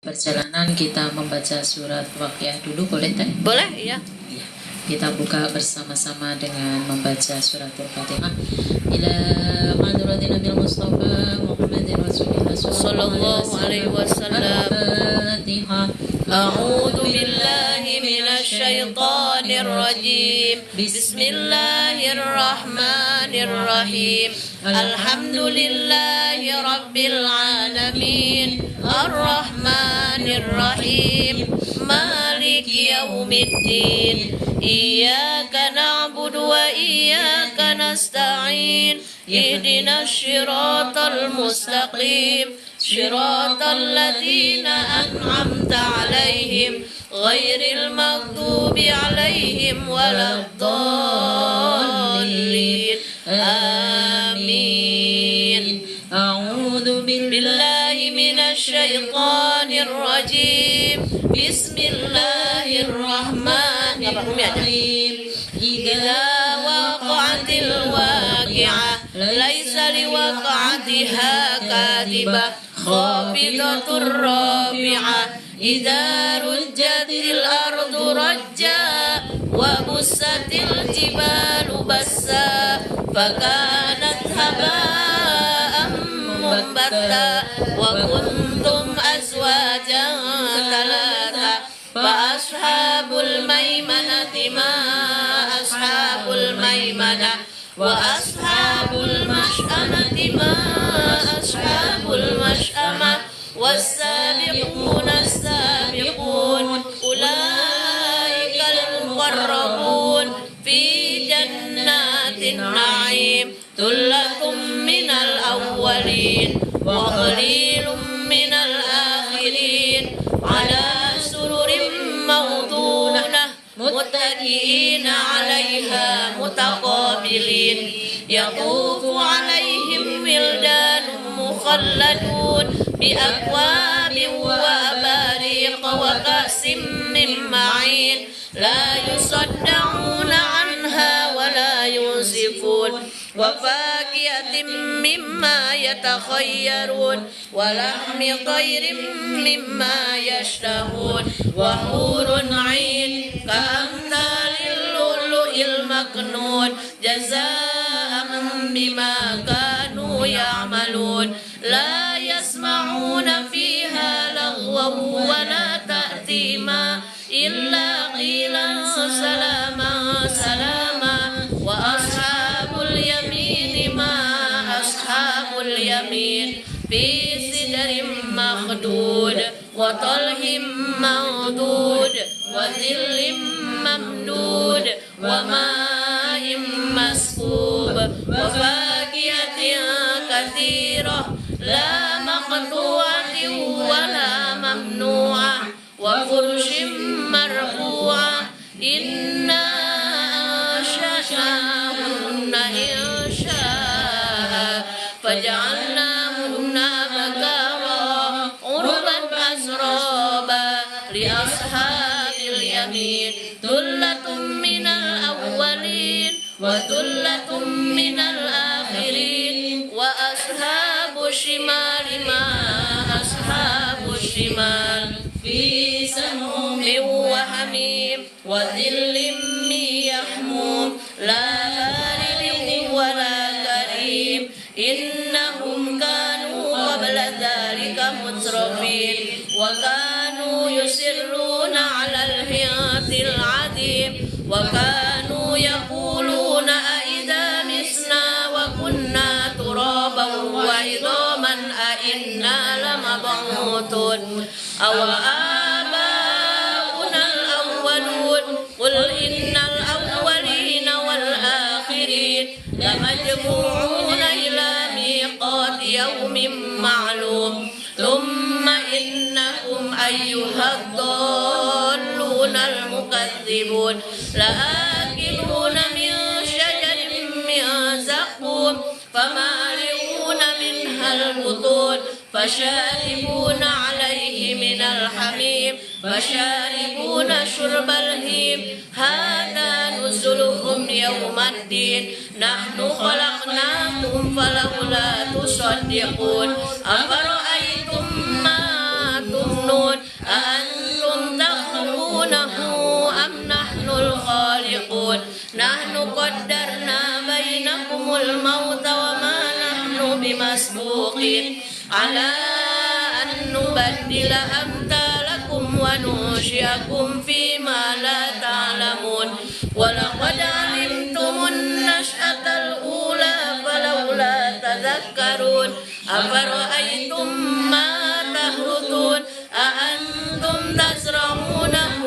Perjalanan kita membaca surat Waqiah dulu, boleh Teh? Boleh, iya. Ya. Kita buka bersama-sama dengan membaca surat Al-Fatihah. Ila hadratin Nabil Mustafa Muhammadin Rasulillah sallallahu alaihi wasallam. Al-Fatihah. A'udzu billahi minasy syaithanir rajim. Bismillahirrahmanirrahim. Alhamdulillahi rabbil alamin. Ar-Rahmanir Rahim. Maliki yaumiddin. Iyyaka na'budu wa iyyaka nasta'in. Ihdinas siratal mustaqim. Siratal ladzina an'amta 'alaihim ghairil maghdubi 'alaihim waladdallin. Amin. A'udzu billahi minasy syaithanir rajim. Bismillahirrahmanirrahim. Idza waqa'atil waqi'ah laisa liwaqa'atiha kadhibah khafidatur rafi'ah. Idza rujjatil ardu rajja wa bussatil jibalu bassa fakanat haba'an munbatta wa kuntum azwajan thalatha fa ashabul maimanati ma ashabul maimanah wa ashabul mash'amati ma ashabul mash'amah was-sabiquna as-sabiqun ulaikal muqarrabun fi jannatin na'im thullatun minal awwalin wa qalilun minal akhirin ala sururin mawdunah muttaqiina 'alaiha mutaqabilin yatufu 'alaihim wildanun mukhalladun bi akwabin wa abariq wa ka'sin min ma'in la yusaddauna 'anha wa la yunzifun wa fakihatin mimma yatakhayyarun wa lahmi tayrin mimma yashtahun wa hurun 'ain ka'amthalil lu'lu'il maknun jazaa'an bima kanu ya'malun la yasma'una fiha laghwan wa la ta'thima illa qilan salaman salama wa ashabul yamin ma ashabul yamin fi sidrin makhdud wa talhim mamdud wa dhillim mamdud wa ma'in maskub wa fakihatin katsirah la maqtu'atin wa la mamnu'ah wa furushin marfu'ah inna ansha'nahunna insha'a faja'alnahunna abkara urban asraba li ashabil yamin thullatun minal awwalin wa thullatun minal akhirin wa ashabus shimali ma ashabus shimal fi sam'umin wa hamim wa dhillim min yahmum la baridin wa la karim innahum kanu qabla dhalika mutrafin wa kanu yusirruna 'alal hiyatil 'adim wa kanu yaquluna a idza misna wa kunna turaban wa idhaman a inna lamab'utun aw abauna al-awwalun qul innal awwalina wal akhirin lamajmu'una ila miqati yawmin ma'lum thumma innakum ayyuhad dallunal mukadzibun la'akiluna min shajarin min zaqqum famali'una minhal butun fasharibuna 'alaihi minal hamim fasharibuna syurbal him hadha nuzuluhum yawmaddin nahnu khalaqnakum falawla tusaddiqun afara'aytum ma tumnun مكنون أأنتم تخلقونه أم نحن الخالقون نحن قدرنا بينكم الموت وما نحن بمسبوقين على أن نبدل أمثالكم وننشئكم فيما لا تعلمون ولقد علمتم النشأة الأولى فلولا تذكرون أفرأيتم ما تحرثون أأنتم تزرعونه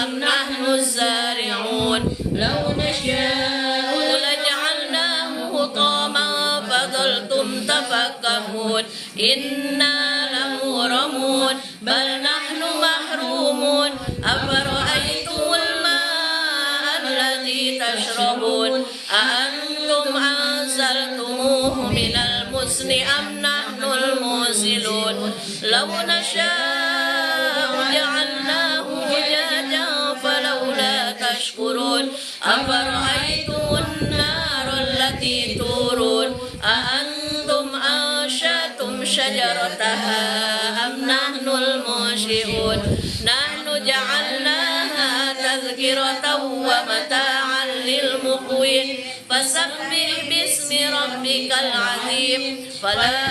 أم نحن الزارعون لو نشاء لجعلناه حطاما فظلتم تفكهون إنا لمغرمون بل نحن محرومون أفرأيتم الماء الذي تشربون أأنتم أنزلتموه من المزن أم نحن المنزلون لو نشاء جعلناه أجاجا فلولا تشكرون أفرأيتم النار التي تورون أأنتم أنشأتم شجرتها أم نحن المنشئون نحن جعلناها تذكرة ومتاعا للمقوين فسبح باسم ربك العظيم فلا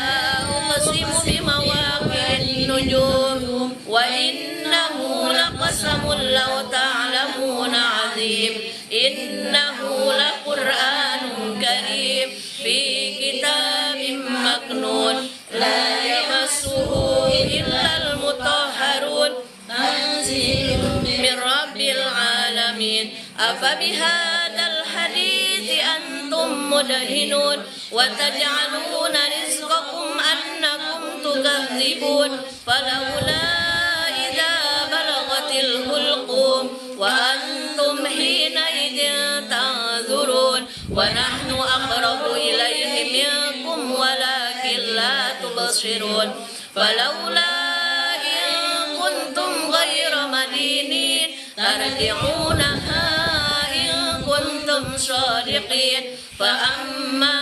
أقسم بمواقع النجوم وإنه لقسم لو تعلمون عظيم إنه لقرآن كريم في كتاب مكنون لا يمسه إلا المطهرون تنزيل من رب العالمين أفبهذا الحديث أنتم مدهنون وتجعلون رزقكم أنكم تكذبون فلولا إذا بلغت الحلقوم وأنتم حينئذ تنظرون ونحن أقرب إليه منكم ولكن لا تبصرون فلولا إن كنتم غير مدينين ترجعونها إن كنتم صادقين فأما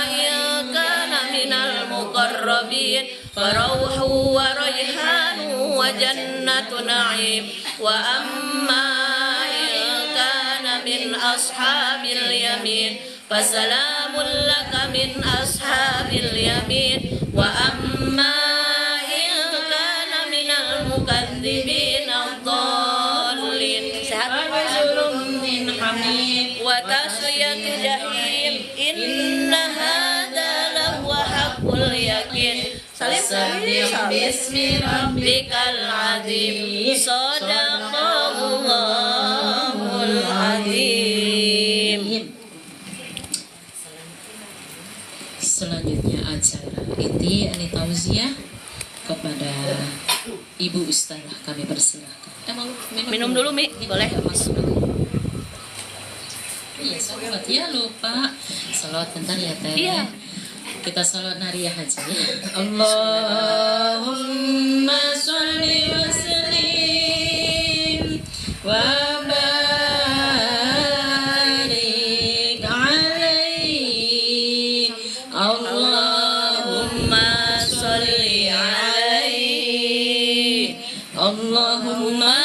إن كان من المقربين فروح وريحان وجنة نعيم وأما إن كان من أصحاب اليمين فسلام لك من أصحاب اليمين وأما إن كان من المكذبين الضالين فنزل من حميم وتصلية جحيم إن هذا لهو حق اليقين سبح باسم ربك العظيم صدق الله العظيم. Selanjutnya acara inti Ani Tauziah kepada Ibu Ustazah kami persilahkan. Minum dulu Mi, boleh? Iya, salawat ya lupa. Salawat bentar ya Teh. Iya. Kita salawat nariyah aja ya. Allahumma sholli wa sallim wa barik alaihi. Allahumma sholli alaihi. Allahumma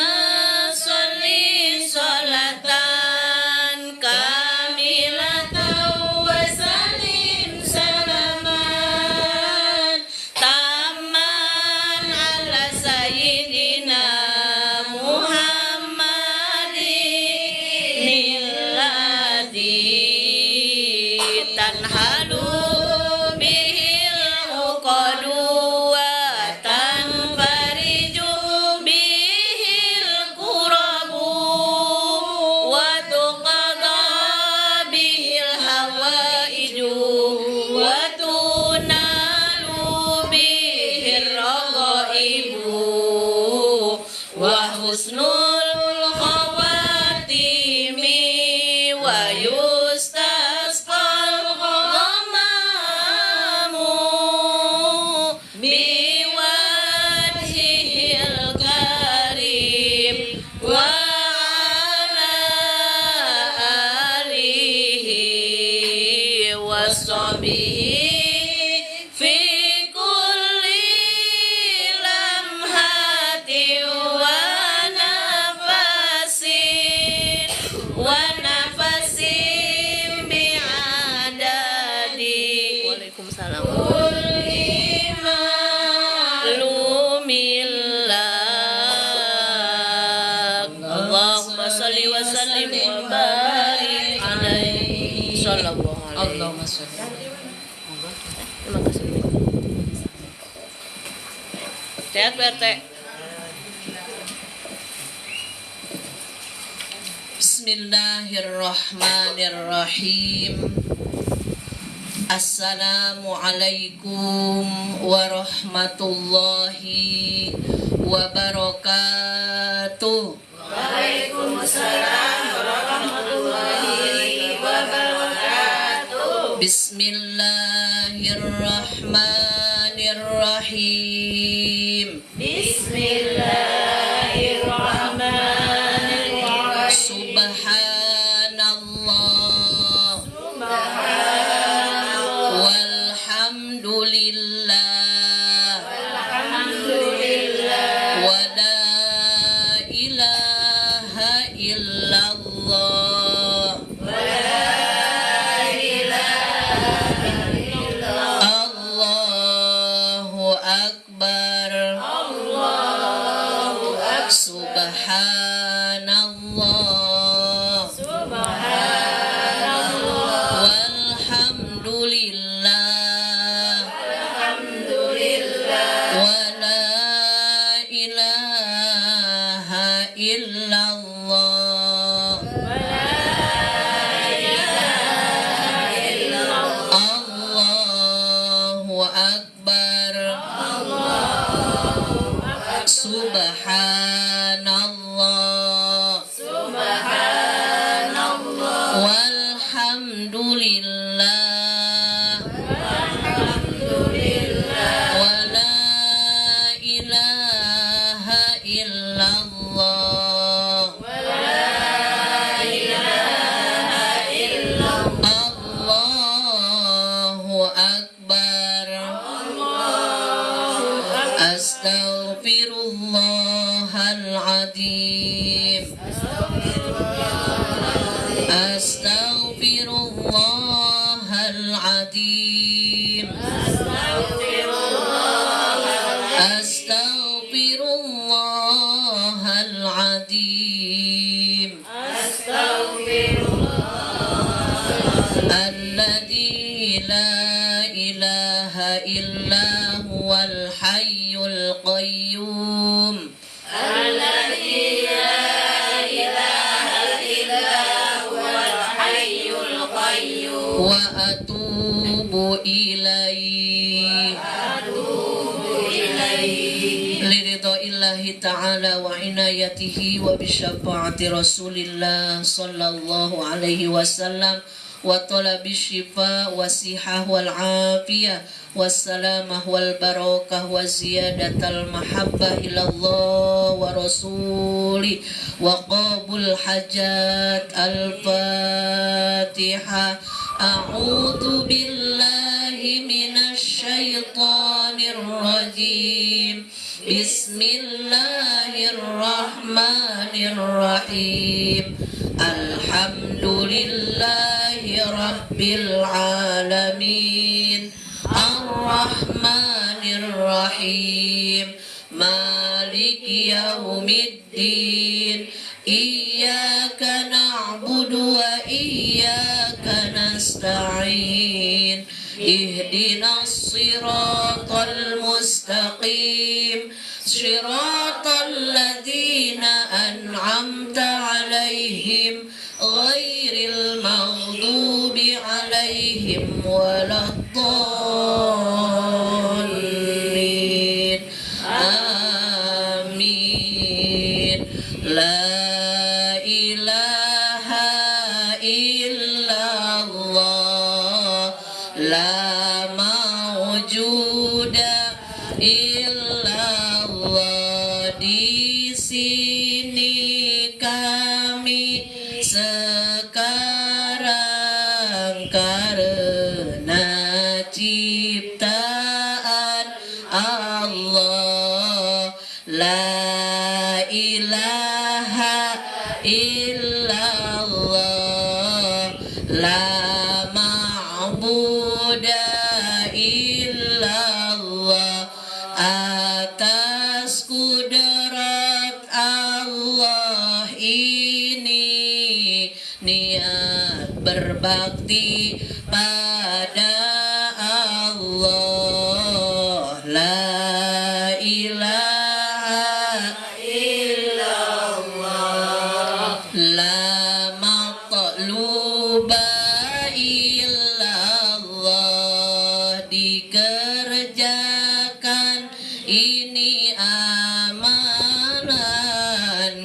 sholli sholatan kamilatan wa sallim salaman tamman ala sayyidina Muhammadin alladzi tanhalu bihil uqadu wa tanfariju bihil kurabu wa tuqada bihil hawaiju wa tunalu bihir ragaibu wa husnul khawatimi wa yustasqal ghamamu biwajhihil karim wa ala alihi wa sahbihi fi kulli lamhatin Allahumma sholli alaihi. Terima kasih. Sehat Pak RT. Bismillahirrahmanirrahim. Assalamualaikum warahmatullahi wabarakatuh. Waalaikumsalam warahmatullahi wabarakatuh. Bismillahirrahmanirrahim. Bismillahirrahmanirrahim. Subhanallah. Walhamdulillah. Alhamdulillah. Wa la ilaha illallah. Allahu akbar. Subhanallah. Walhamdulillah. Wa la ilaha illallah. Allahu akbar. Subhanallah. Walhamdulillah. Wa la ilaha illallah. Allahu akbar. Astaghfirullahaladzim. Astaghfirullahaladzim. Astaghfirullahaladzim. Alladzi la ilaha illa huwal hayyul qayyum. Wa atubu ilaihi. Liridaillahi ta'ala wa inayatihi wa bisyafaati Rasulillah sallallahu alaihi wasallam wa talabi syifa wa sihah wal afiyah wassalamah wal barakah wa ziyadatal mahabbah ilallah wa rasuli wa qabul hajat al-fatihah. A'udhu billahi minasy syaithanir rajim. Bismillahirrahmanirrahim. Alhamdulillahi rabbil alamin. Ar-Rahmanir Rahim. Maliki yaumiddin. Iyyaka na'budu wa iyyaka nasta'in. Ihdinas siratal mustaqim. Siratal ladzina an'amta 'alaihim ghairil maghdubi 'alaihim waladdallin. Amin. La ilaha illallah. La mawjuda illallah. Di sini kami sekarang karena ciptaan Allah. La ilaha illallah. La ma'buda illallah. Atas kudrat Allah ini niat berbakti pada Allah, la ilaha illallah, la maqluba illallah. Dikerjakan ini amalan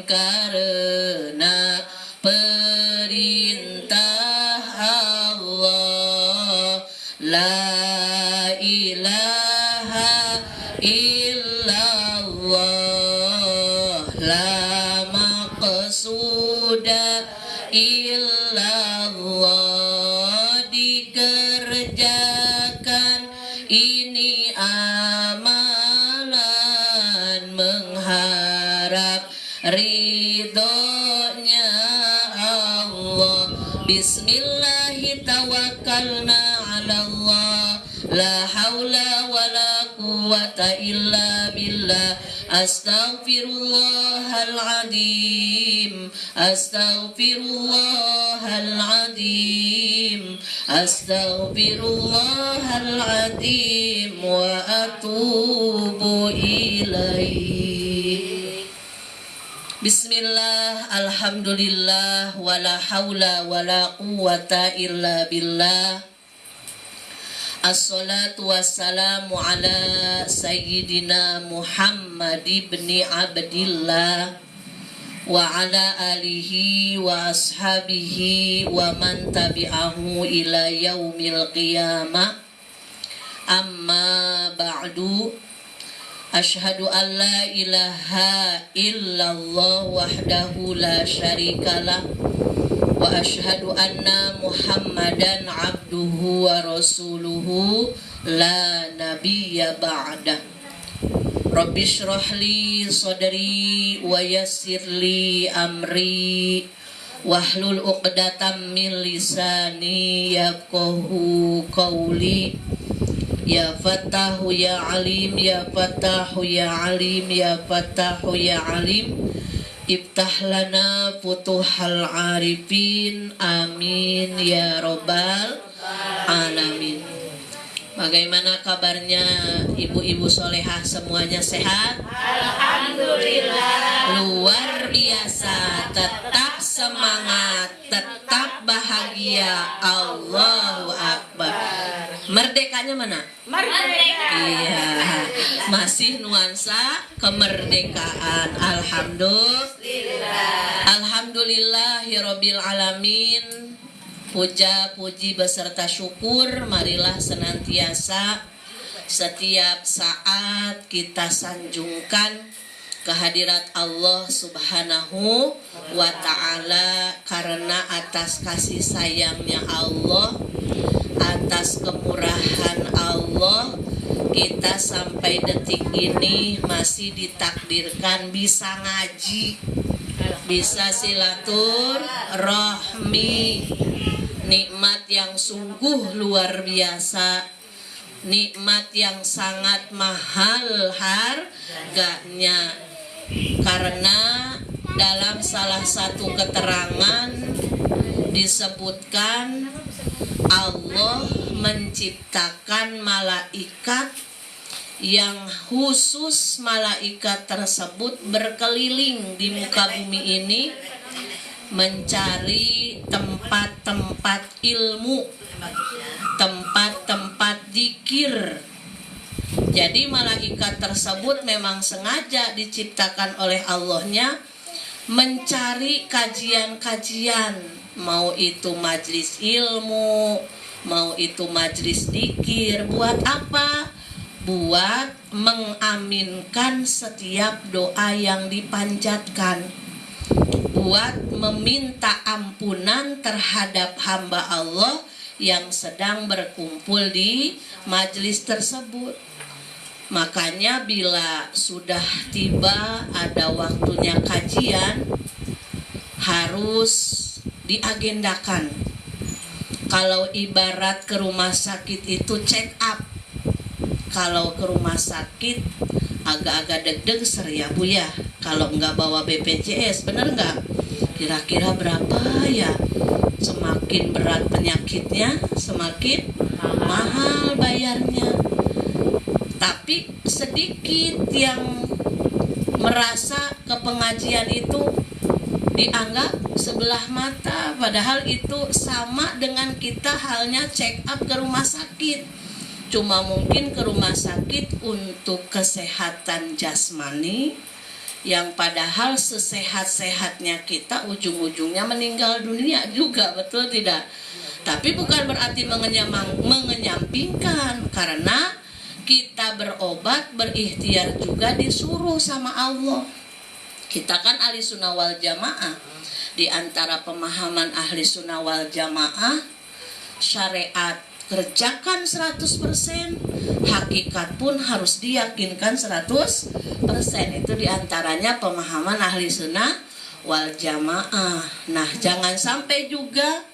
karena perintah Allah, la ilaha illallah, la maqsuda illallah. Dikerjakan ini amalan mengharap ridhonya Allah. Bismillahi tawakkalna ala Allah, la haula wa la quwwata illa billah. Astaghfirullahaladzim, astaghfirullahaladzim, astaghfirullahaladzim wa atubu ilaih. Bismillah, alhamdulillah, wala haula wala quwwata illa billah. Assalatu wassalamu ala sayyidina Muhammad ibni Abdillah wa ala alihi wa ashabihi wa man tabi'ahu ila yaumil qiyamah. Amma ba'du. Ashhadu an la ilaha illallah wahdahu la syarikalah wa ashhadu anna Muhammadan abduhu wa rasuluhu la nabiyya ba'dah. Rabbi shrah li sadri wa yassir li amri wahlul 'uqdatam min lisani yafqahu qawli. Ya Fattahu ya Alim, ya Fattahu ya Alim, ya Fattahu ya Alim. Iftah lana futuhal arifin, amin ya robbal alamin. Bagaimana kabarnya ibu-ibu solehah semuanya sehat? Alhamdulillah. Luar biasa, tetap semangat, tetap bahagia. Allahu Akbar. Merdekanya mana? Merdeka. Iya, masih nuansa kemerdekaan. Alhamdulillah. Alhamdulillahirabbil alamin. Puja, puji beserta syukur marilah senantiasa setiap saat kita sanjungkan kehadirat Allah Subhanahu wa ta'ala, karena atas kasih sayangnya Allah, atas kemurahan Allah, kita sampai detik ini masih ditakdirkan bisa ngaji, bisa silaturahmi. Nikmat yang sungguh luar biasa, nikmat yang sangat mahal harganya. Karena dalam salah satu keterangan disebutkan Allah menciptakan malaikat yang khusus malaikat tersebut berkeliling di muka bumi ini mencari tempat-tempat ilmu, tempat-tempat zikir. Jadi malaikat tersebut memang sengaja diciptakan oleh Allahnya mencari kajian-kajian, mau itu majlis ilmu, mau itu majlis zikir. Buat apa? Buat mengaminkan setiap doa yang dipanjatkan, buat meminta ampunan terhadap hamba Allah yang sedang berkumpul di majelis tersebut. Makanya bila sudah tiba ada waktunya kajian, harus diagendakan. Kalau ibarat ke rumah sakit itu check up. Kalau ke rumah sakit agak-agak deg-deg ya Bu ya, kalau nggak bawa BPJS, bener nggak? Kira-kira berapa ya semakin berat penyakitnya, semakin mahal bayarnya. Tapi sedikit yang merasa ke pengajian itu dianggap sebelah mata, padahal itu sama dengan kita halnya check up ke rumah sakit. Cuma mungkin ke rumah sakit untuk kesehatan jasmani, yang padahal sesehat-sehatnya kita ujung-ujungnya meninggal dunia juga, betul tidak? Tapi bukan berarti mengenyampingkan, karena kita berobat berikhtiar juga disuruh sama Allah. Kita kan ahli sunnah wal jamaah. Di antara pemahaman ahli sunnah wal jamaah, syariat kerjakan 100%, hakikat pun harus diyakinkan 100%. Itu diantaranya pemahaman ahli sunnah wal jamaah. Nah, jangan sampai juga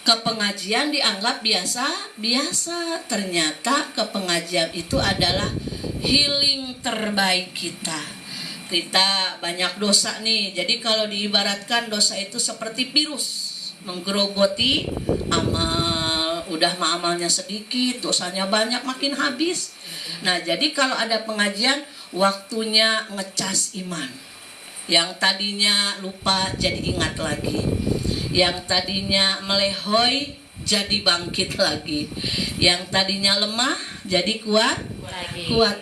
ke pengajian dianggap biasa-biasa. Ternyata ke pengajian itu adalah healing terbaik kita. Kita banyak dosa nih. Jadi kalau diibaratkan dosa itu seperti virus menggerogoti amal. Udah amalnya sedikit, dosanya banyak, makin habis. Nah, jadi kalau ada pengajian, waktunya ngecas iman. Yang tadinya lupa jadi ingat lagi. Yang tadinya melehoi jadi bangkit lagi. Yang tadinya lemah jadi kuat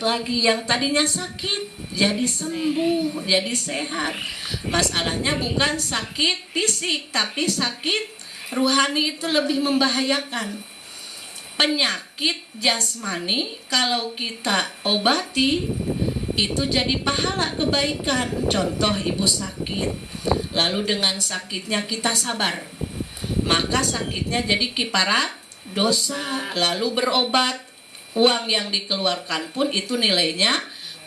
lagi. Yang tadinya sakit jadi sembuh, jadi sehat. Masalahnya bukan sakit fisik, tapi sakit ruhani. Itu lebih membahayakan. Penyakit jasmani kalau kita obati itu jadi pahala kebaikan. Contoh, ibu sakit, lalu dengan sakitnya kita sabar, maka sakitnya jadi kiparat dosa. Lalu berobat, uang yang dikeluarkan pun itu nilainya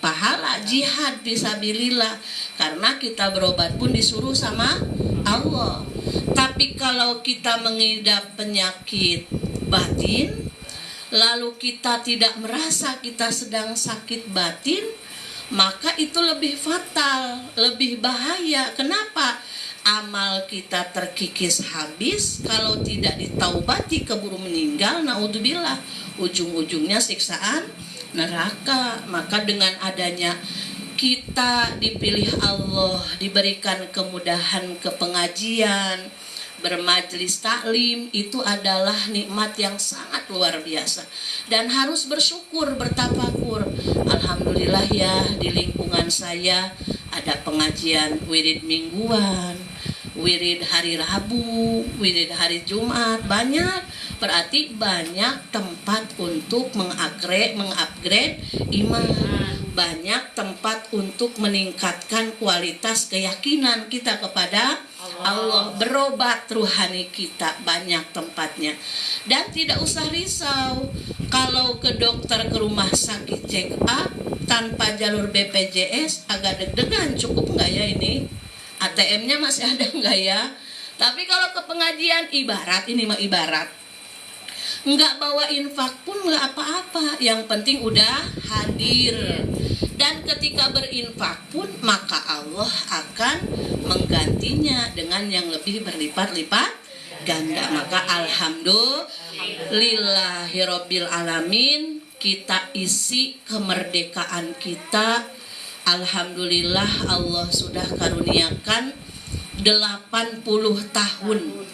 pahala, jihad fisabilillah, karena kita berobat pun disuruh sama Allah. Tapi kalau kita mengidap penyakit batin, lalu kita tidak merasa kita sedang sakit batin, maka itu lebih fatal, lebih bahaya. Kenapa? Amal kita terkikis habis, kalau tidak ditaubati keburu meninggal, naudzubillah, ujung-ujungnya siksaan neraka. Maka dengan adanya kita dipilih Allah, diberikan kemudahan ke pengajian, bermajlis taklim, itu adalah nikmat yang sangat luar biasa dan harus bersyukur, bertafakur. Alhamdulillah ya, di lingkungan saya ada pengajian wirid mingguan, wirid hari Rabu, wirid hari Jumat, banyak. Berarti banyak tempat untuk mengupgrade iman, banyak tempat untuk meningkatkan kualitas keyakinan kita kepada Allah, berobat ruhani kita, banyak tempatnya. Dan tidak usah risau kalau ke dokter, ke rumah sakit check up tanpa jalur BPJS, agak deg-degan, cukup nggak ya ini? ATM-nya masih ada nggak ya? Tapi kalau ke pengajian, ibarat, ini mah ibarat, nggak bawa infak pun nggak apa-apa, yang penting udah hadir. Dan ketika berinfak pun, maka Allah akan menggantinya dengan yang lebih berlipat-lipat ganda. Maka alhamdulillahirabbil alamin, kita isi kemerdekaan kita. Alhamdulillah, Allah sudah karuniakan 80 tahun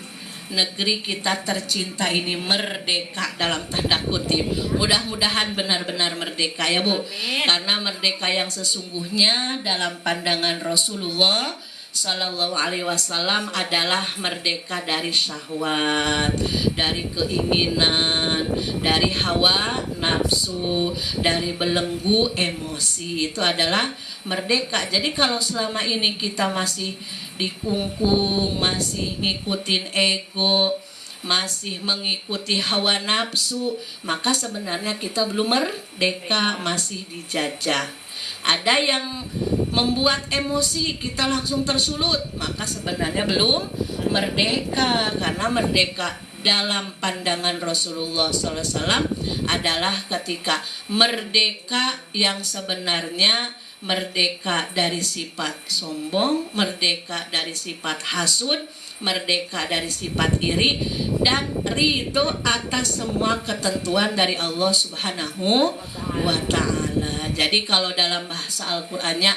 negeri kita tercinta ini merdeka dalam tanda kutip. Mudah-mudahan benar-benar merdeka ya Bu. Karena merdeka yang sesungguhnya dalam pandangan Rasulullah Sallallahu Alaihi Wasallam adalah merdeka dari syahwat, dari keinginan, dari hawa nafsu, dari belenggu emosi. Itu adalah merdeka. Jadi kalau selama ini kita masih dikungkung, masih ngikutin ego, masih mengikuti hawa nafsu, maka sebenarnya kita belum merdeka, masih dijajah. Ada yang membuat emosi kita langsung tersulut, maka sebenarnya belum merdeka. Karena merdeka dalam pandangan Rasulullah SAW adalah ketika merdeka yang sebenarnya merdeka dari sifat sombong, merdeka dari sifat hasud, merdeka dari sifat iri, dan ridho atas semua ketentuan dari Allah Subhanahu wa Ta'ala. Jadi kalau dalam bahasa Al-Qur'annya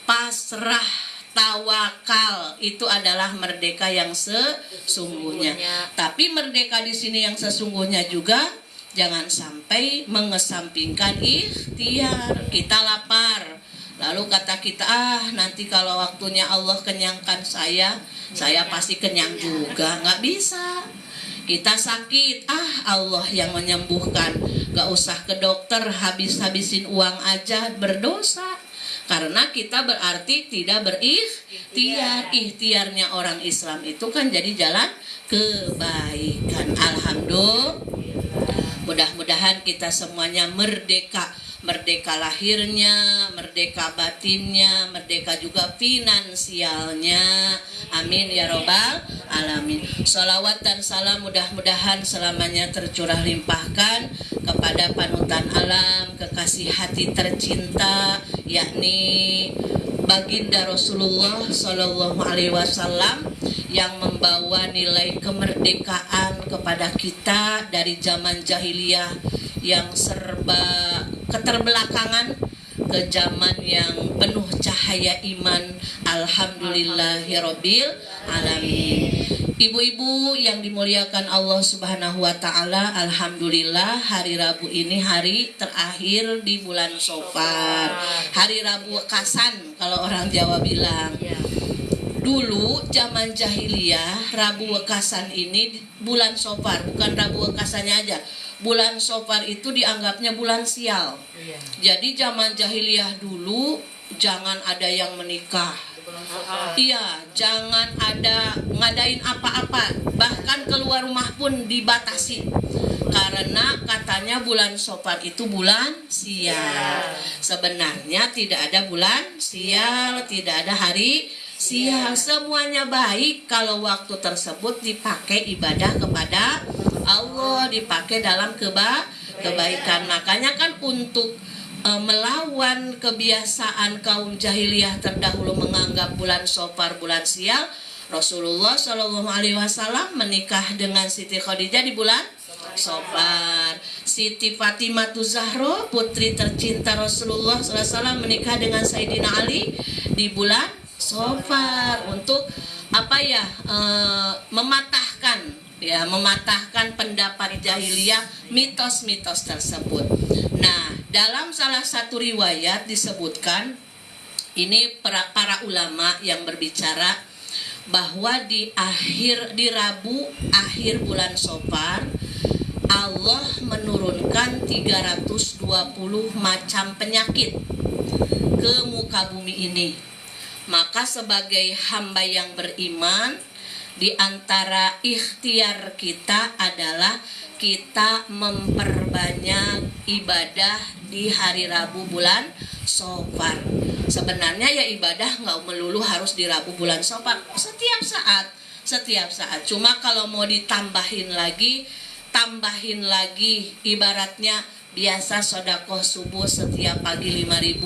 pasrah, tawakal itu adalah merdeka yang sesungguhnya. Tapi merdeka di sini yang sesungguhnya juga jangan sampai mengesampingkan ikhtiar. Kita lapar, lalu kata kita, nanti kalau waktunya Allah kenyangkan saya pasti kenyang juga. Nggak bisa. Kita sakit, Allah yang menyembuhkan. Nggak usah ke dokter, habis-habisin uang aja, berdosa. Karena kita berarti tidak berikhtiar. Ikhtiarnya orang Islam itu kan jadi jalan kebaikan. Alhamdulillah. Mudah-mudahan kita semuanya merdeka. Merdeka lahirnya, merdeka batinnya, merdeka juga finansialnya. Amin ya robbal alamin. Sholawat dan salam mudah-mudahan selamanya tercurah limpahkan kepada panutan alam, kekasih hati tercinta, yakni baginda Rasulullah Shallallahu Alaihi Wasallam, yang membawa nilai kemerdekaan kepada kita dari zaman jahiliyah yang serba keterbelakangan ke zaman yang penuh cahaya iman. Alhamdulillahirabbil alamin. Ibu-ibu yang dimuliakan Allah Subhanahu wa Ta'ala, alhamdulillah hari Rabu ini hari terakhir di bulan Safar. Hari Rabu Wekasan kalau orang Jawa bilang. Dulu zaman jahiliyah Rabu Wekasan ini bulan Safar, bukan Rabu Wekasannya aja. Bulan Safar itu dianggapnya bulan sial. Jadi zaman jahiliyah dulu jangan ada yang menikah. Iya, jangan ada ngadain apa-apa, bahkan keluar rumah pun dibatasi. Karena katanya bulan Safar itu bulan sial. Sebenarnya tidak ada bulan sial, tidak ada hari sial. Semuanya baik kalau waktu tersebut dipakai ibadah kepada Allah, dipakai dalam kebaikan. Makanya kan untuk melawan kebiasaan kaum jahiliyah terdahulu menganggap bulan Safar bulan sial, Rasulullah Shallallahu Alaihi Wasallam menikah dengan Siti Khadijah di bulan Safar. Siti Fatimah Zahra, putri tercinta Rasulullah Sallallahu Alaihi Wasallam, menikah dengan Sayyidina Ali di bulan Safar untuk apa ya? Mematahkan pendapat jahiliyah, mitos-mitos tersebut. Nah, dalam salah satu riwayat disebutkan, ini para ulama yang berbicara bahwa di Rabu akhir bulan Safar Allah menurunkan 320 macam penyakit ke muka bumi ini. Maka sebagai hamba yang beriman, di antara ikhtiar kita adalah kita memperbanyak ibadah di hari Rabu bulan Safar. Sebenarnya ya ibadah nggak melulu harus di Rabu bulan Safar, setiap saat. Cuma kalau mau tambahin lagi, ibaratnya biasa sedekah subuh setiap pagi 5.000,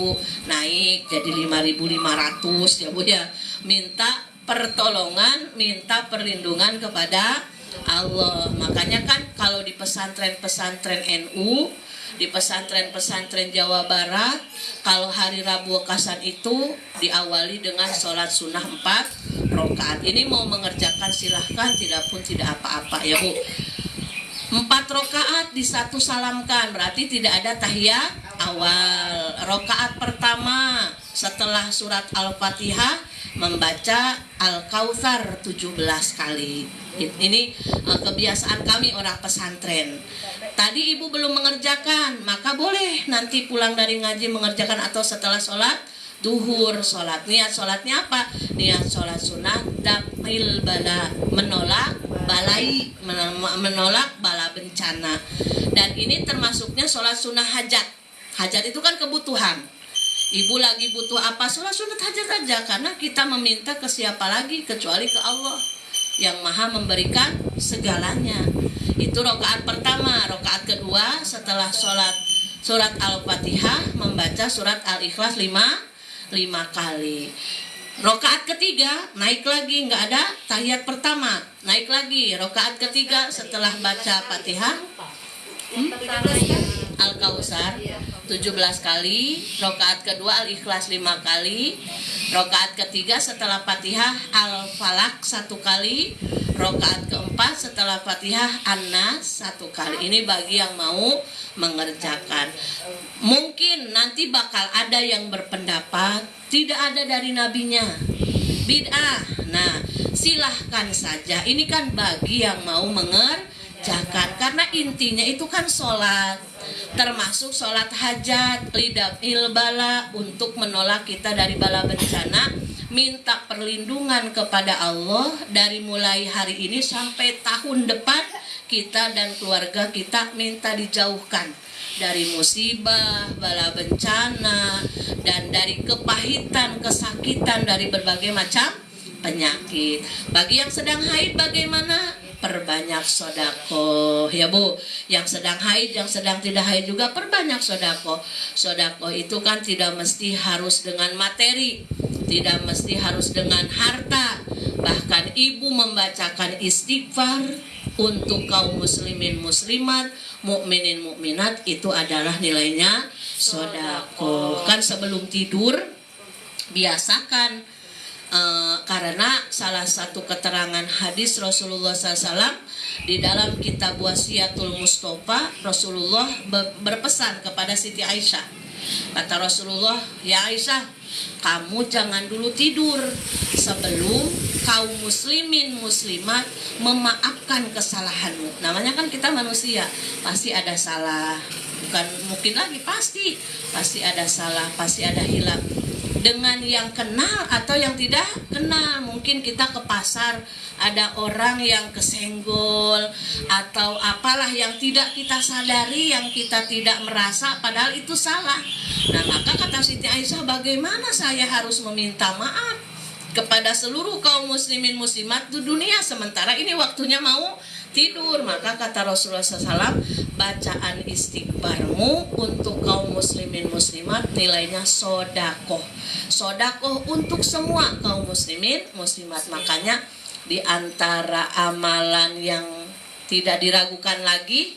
naik jadi 5.500 ya Bu ya. Minta pertolongan, minta perlindungan kepada Allah. Makanya kan kalau di pesantren-pesantren NU, di pesantren-pesantren Jawa Barat, kalau hari Rabu Wekasan itu diawali dengan sholat sunnah 4 rakaat. Ini mau mengerjakan silahkan, tidak pun tidak apa-apa ya Bu. 4 rakaat di satu salamkan, berarti tidak ada tahiyat awal. Rakaat pertama setelah surat Al-Fatihah membaca Al-Kautsar 17 kali. Ini kebiasaan kami orang pesantren. Tadi ibu belum mengerjakan, maka boleh nanti pulang dari ngaji mengerjakan, atau setelah sholat duhur, niat sholatnya apa? Niat sholat sunnah daf'il bala, menolak bala bencana. Dan ini termasuknya sholat sunnah hajat. Hajat itu kan kebutuhan. Ibu lagi butuh apa, sholat sunat hajat aja, karena kita meminta ke siapa lagi kecuali ke Allah yang maha memberikan segalanya. Itu rakaat pertama. Rakaat kedua setelah surat Al-Fatihah membaca surat Al-Ikhlas 5 kali. Rokaat ketiga naik lagi, nggak ada tahiyat pertama, naik lagi rokaat ketiga setelah baca Fatihah, Al-Kautsar 17 kali, rokaat kedua Al-Ikhlas 5 kali, rokaat ketiga setelah Fatihah Al-Falaq 1 kali, rokaat keempat setelah Fatihah An-Nas 1 kali. Ini bagi yang mau mengerjakan. Mungkin nanti bakal ada yang berpendapat tidak ada dari nabinya, bid'ah. Nah, silahkan saja. Ini kan bagi yang mau mengerjakan. Karena intinya itu kan sholat, termasuk sholat hajat, lidafil bala, untuk menolak kita dari bala bencana, minta perlindungan kepada Allah dari mulai hari ini sampai tahun depan. Kita dan keluarga kita minta dijauhkan dari musibah, bala bencana, dan dari kepahitan, kesakitan, dari berbagai macam penyakit. Bagi yang sedang haid bagaimana? Perbanyak sodako, ya Bu. Yang sedang haid, yang sedang tidak haid juga perbanyak sodako. Sodako itu kan tidak mesti harus dengan materi, tidak mesti harus dengan harta. Bahkan ibu membacakan istighfar untuk kaum muslimin muslimat, mukminin mukminat, itu adalah nilainya sodako. Kan sebelum tidur biasakan, karena salah satu keterangan hadis Rasulullah SAW di dalam kitab Wasiatul Mustafa, Rasulullah berpesan kepada Siti Aisyah. Kata Rasulullah, ya Aisyah, kamu jangan dulu tidur sebelum kaum muslimin muslimat memaafkan kesalahanmu. Namanya kan kita manusia, pasti ada salah. Bukan mungkin lagi, pasti ada salah, pasti ada hilaf. Dengan yang kenal atau yang tidak kenal. Mungkin kita ke pasar, ada orang yang kesenggol atau apalah yang tidak kita sadari, yang kita tidak merasa, padahal itu salah. Nah, maka kata Siti Aisyah, bagaimana saya harus meminta maaf kepada seluruh kaum muslimin muslimat di dunia, sementara ini waktunya mau tidur. Maka kata Rasulullah SAW, bacaan istighfarmu untuk kaum muslimin muslimat nilainya sodakoh. Sodakoh untuk semua kaum muslimin muslimat. Makanya di antara amalan yang tidak diragukan lagi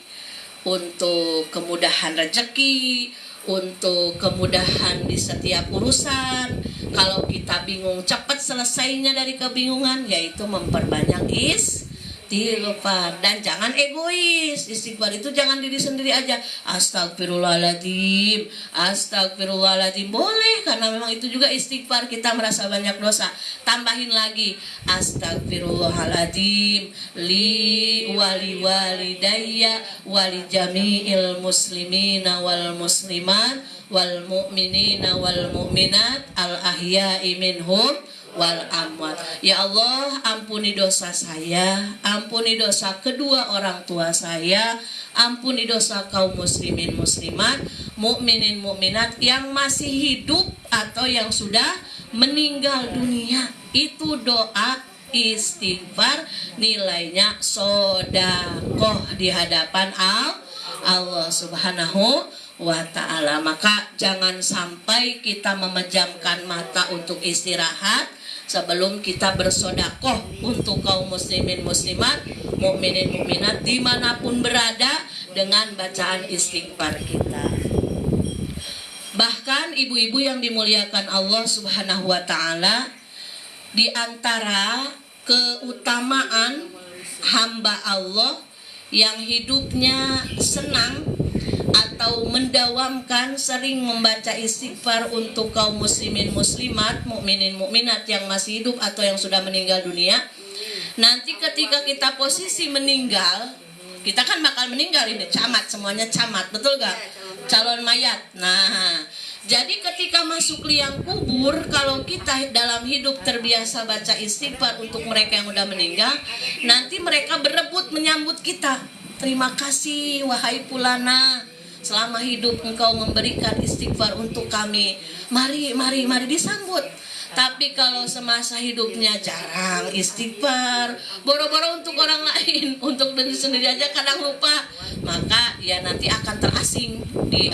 untuk kemudahan rezeki, untuk kemudahan di setiap urusan, kalau kita bingung cepat selesainya dari kebingungan, yaitu memperbanyak istighfar. Dan jangan egois. Istighfar itu jangan diri sendiri aja. Astagfirullahaladzim, astagfirullahaladzim, boleh, karena memang itu juga istighfar, kita merasa banyak dosa. Tambahin lagi, astagfirullahaladzim li wali walidayya wali jami'il muslimina wal muslimat wal mu'minina wal mu'minat al ahya'i minhum wal amwat. Ya Allah, ampuni dosa saya, ampuni dosa kedua orang tua saya, ampuni dosa kaum muslimin muslimat, mukminin mukminat yang masih hidup atau yang sudah meninggal dunia. Itu doa istighfar, nilainya sodakoh di hadapan Allah Subhanahu wa ta'ala. Maka jangan sampai kita memejamkan mata untuk istirahat sebelum kita bersodakoh untuk kaum muslimin muslimat, mukminin mukminat dimanapun berada, dengan bacaan istighfar kita. Bahkan ibu-ibu yang dimuliakan Allah Subhanahu wa ta'ala, di antara keutamaan hamba Allah yang hidupnya senang atau mendawamkan sering membaca istighfar untuk kaum muslimin muslimat, mukminin mukminat yang masih hidup atau yang sudah meninggal dunia, nanti ketika kita posisi meninggal, kita kan bakal meninggal, ini camat, semuanya camat, betul gak? Calon mayat. Nah, jadi ketika masuk liang kubur, kalau kita dalam hidup terbiasa baca istighfar untuk mereka yang udah meninggal, nanti mereka berebut menyambut kita. Terima kasih wahai Pulana, selama hidup engkau memberikan istighfar untuk kami. Mari, mari, mari disambut. Tapi kalau semasa hidupnya jarang istighfar, boro-boro untuk orang lain, untuk diri sendiri aja kadang lupa, maka ya nanti akan terasing di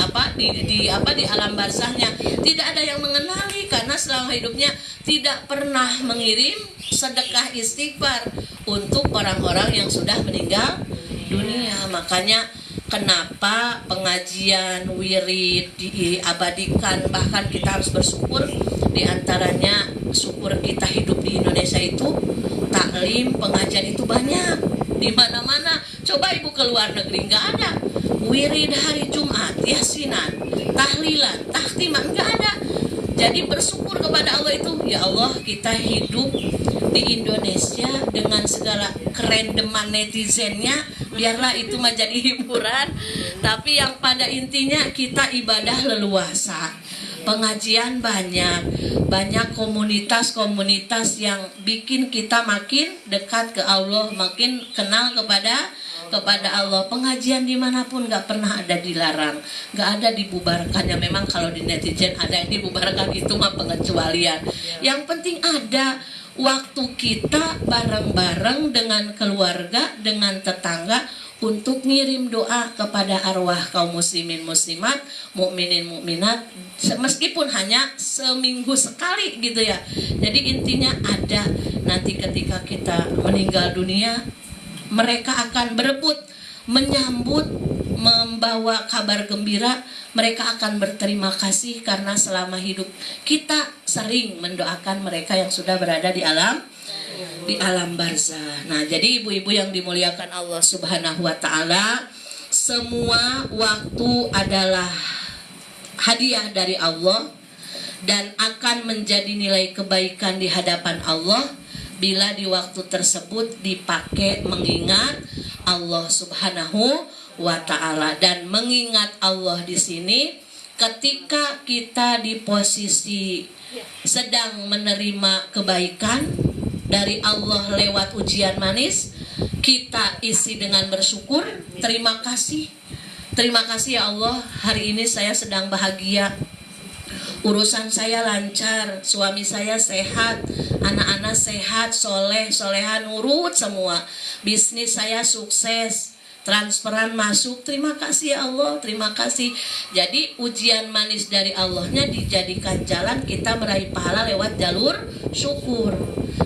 alam barzahnya. Tidak ada yang mengenali karena karena selama hidupnya tidak pernah mengirim sedekah istighfar untuk orang-orang yang sudah meninggal dunia. Makanya kenapa pengajian wirid diabadikan, bahkan kita harus bersyukur. Di antaranya syukur kita hidup di Indonesia itu taklim, pengajian itu banyak di mana-mana. Coba ibu ke luar negeri nggak ada wirid hari Jumat, yasinan, tahlilan, tahtiman, nggak ada. Jadi bersyukur kepada Allah itu, ya Allah kita hidup di Indonesia dengan segala kerendeman netizennya, biarlah itu menjadi hiburan. Tapi yang pada intinya kita ibadah leluasa. Pengajian banyak komunitas-komunitas yang bikin kita makin dekat ke Allah, makin kenal kepada Allah. Pengajian dimanapun nggak pernah ada dilarang, nggak ada dibubarkannya. Memang kalau di netizen ada yang dibubarkan, itu mah pengecualian. Yang penting ada waktu kita bareng-bareng dengan keluarga, dengan tetangga, untuk ngirim doa kepada arwah kaum muslimin muslimat, mukminin mukminat, meskipun hanya seminggu sekali gitu ya. Jadi intinya ada, nanti ketika kita meninggal dunia, mereka akan berebut menyambut, membawa kabar gembira. Mereka akan berterima kasih karena selama hidup kita sering mendoakan mereka yang sudah berada di alam barzah. Nah, jadi ibu-ibu yang dimuliakan Allah Subhanahu wa taala, semua waktu adalah hadiah dari Allah dan akan menjadi nilai kebaikan di hadapan Allah bila di waktu tersebut dipakai mengingat Allah Subhanahu wa taala. Dan mengingat Allah di sini ketika kita di posisi sedang menerima kebaikan dari Allah lewat ujian manis, kita isi dengan bersyukur, terima kasih ya Allah, hari ini saya sedang bahagia, urusan saya lancar, suami saya sehat, anak-anak sehat, soleh, soleha, nurut semua, bisnis saya sukses, transferan masuk, terima kasih ya Allah, terima kasih. Jadi ujian manis dari Allahnya dijadikan jalan kita meraih pahala lewat jalur syukur.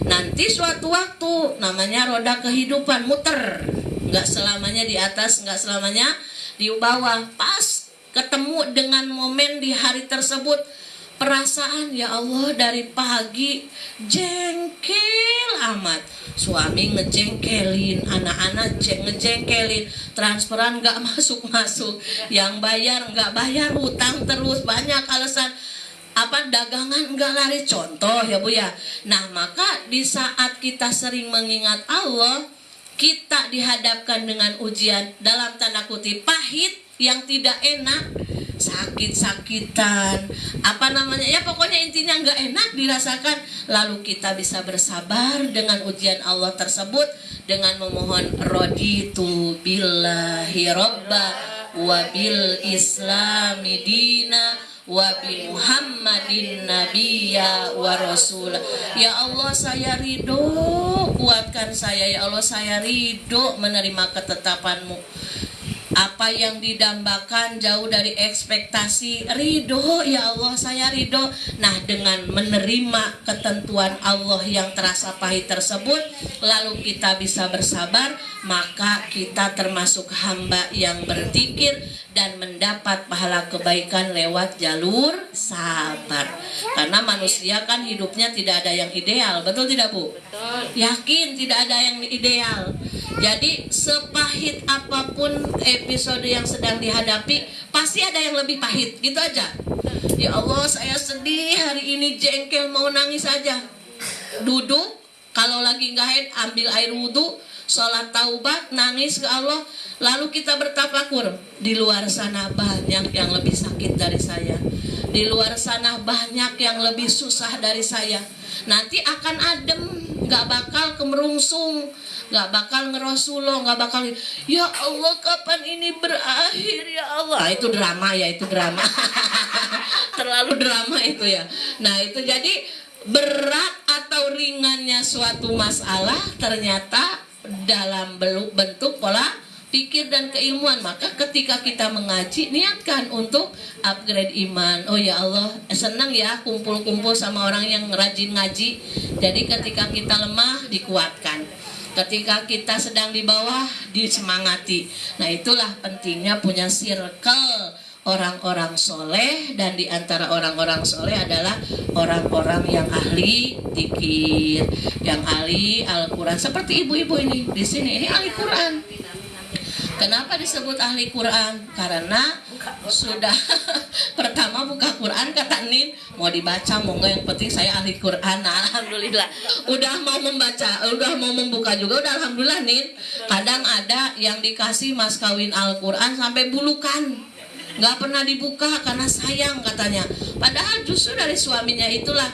Nanti suatu waktu, namanya roda kehidupan muter, nggak selamanya di atas, nggak selamanya di bawah. Pas ketemu dengan momen di hari tersebut, perasaan ya Allah dari pagi jengkel amat, suami ngejengkelin, anak-anak ngejengkelin, transferan nggak masuk, yang bayar nggak bayar, hutang terus, banyak alasan, dagangan nggak laris, contoh ya Bu ya. Nah, maka di saat kita sering mengingat Allah, kita dihadapkan dengan ujian dalam tanda kutip pahit yang tidak enak, sakit-sakitan, ya pokoknya intinya nggak enak dirasakan. Lalu kita bisa bersabar dengan ujian Allah tersebut dengan memohon raditu billahi robba wa bil islami dina wa bi Muhammadin nabiyya wa rasul. Ya Allah saya ridho, kuatkan saya ya Allah, saya ridho menerima ketetapan-Mu. Apa yang didambakan jauh dari ekspektasi, ridho ya Allah, saya ridho. Nah, dengan menerima ketentuan Allah yang terasa pahit tersebut, lalu kita bisa bersabar, maka kita termasuk hamba yang berzikir dan mendapat pahala kebaikan lewat jalur sabar. Karena manusia kan hidupnya tidak ada yang ideal, betul tidak Bu? Betul. Yakin tidak ada yang ideal. Jadi sepahit apapun episode yang sedang dihadapi, pasti ada yang lebih pahit, gitu aja. Ya Allah saya sedih hari ini, jengkel, mau nangis aja. Duduk, kalau lagi nggak haid ambil air wudhu, sholat taubat, nangis ke Allah. Lalu kita bertafakur, di luar sana banyak yang lebih sakit dari saya, di luar sana banyak yang lebih susah dari saya. Nanti akan adem, nggak bakal kemerungsung, nggak bakal ngerosuloh, nggak bakal ya Allah kapan ini berakhir ya Allah. Itu drama ya, itu drama. Terlalu drama itu ya. Nah itu jadi berat atau ringannya suatu masalah ternyata dalam bentuk pikir dan keilmuan. Maka ketika kita mengaji, niatkan untuk upgrade iman. Oh ya Allah, senang ya kumpul-kumpul sama orang yang rajin ngaji. Jadi ketika kita lemah, dikuatkan. Ketika kita sedang di bawah, disemangati. Nah, itulah pentingnya punya circle orang-orang soleh, dan di antara orang-orang soleh adalah orang-orang yang ahli zikir, yang ahli Al-Quran. Seperti ibu-ibu ini di sini, ini ahli Quran. Kenapa disebut ahli Quran? Karena sudah pertama buka Quran, kata Nin, mau dibaca mau enggak, yang penting saya ahli Quran. Nah, alhamdulillah. Udah mau membaca, udah mau membuka juga, udah alhamdulillah Nin. Kadang ada yang dikasih mas kawin Al-Quran sampai bulukan, nggak pernah dibuka karena sayang katanya. Padahal justru dari suaminya itulah,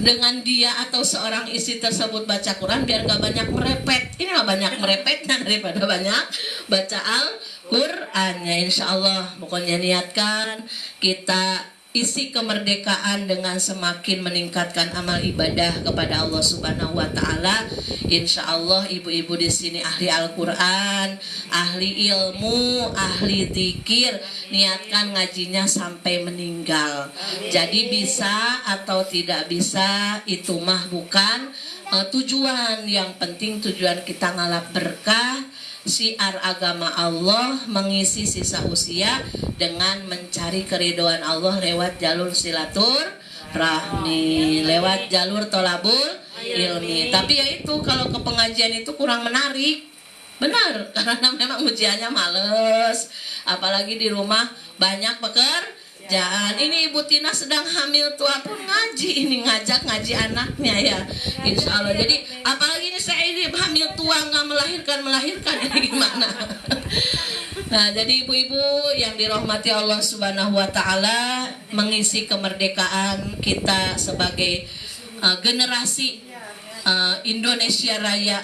dengan dia atau seorang istri tersebut baca Quran biar nggak banyak merepet. Ini mah banyak merepetnya daripada banyak baca Al-Qurannya. Insya Allah pokoknya niatkan kita isi kemerdekaan dengan semakin meningkatkan amal ibadah kepada Allah Subhanahu wa taala. Insya Allah ibu-ibu di sini ahli Al-Quran, ahli ilmu, ahli zikir. Niatkan ngajinya sampai meninggal. Jadi bisa atau tidak bisa itu mah bukan tujuan. Yang penting tujuan kita ngalap berkah, syiar agama Allah, mengisi sisa usia dengan mencari keridhaan Allah lewat jalur silaturahmi, lewat jalur tolabul ilmi. Tapi ya itu, kalau ke pengajian itu kurang menarik. Benar, karena memang ujiannya males, apalagi di rumah banyak pekerjaan. Ini Ibu Tina sedang hamil tua pun ngaji, ini ngajak ngaji anaknya ya, insya Allah. Jadi apalagi ini saya ini hamil tua nggak melahirkan ini gimana? Nah, jadi ibu-ibu yang dirahmati Allah Subhanahu wa taala, mengisi kemerdekaan kita sebagai generasi Indonesia Raya,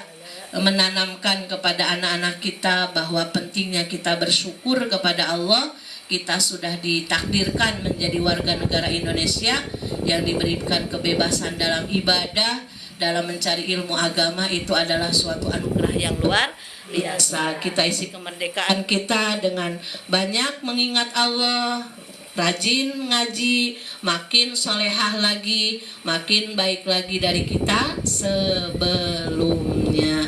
menanamkan kepada anak-anak kita bahwa pentingnya kita bersyukur kepada Allah. Kita sudah ditakdirkan menjadi warga negara Indonesia yang diberikan kebebasan dalam ibadah, dalam mencari ilmu agama. Itu adalah suatu anugerah yang luar biasa. Kita isi kemerdekaan kita dengan banyak mengingat Allah, rajin ngaji, makin solehah lagi, makin baik lagi dari kita sebelumnya.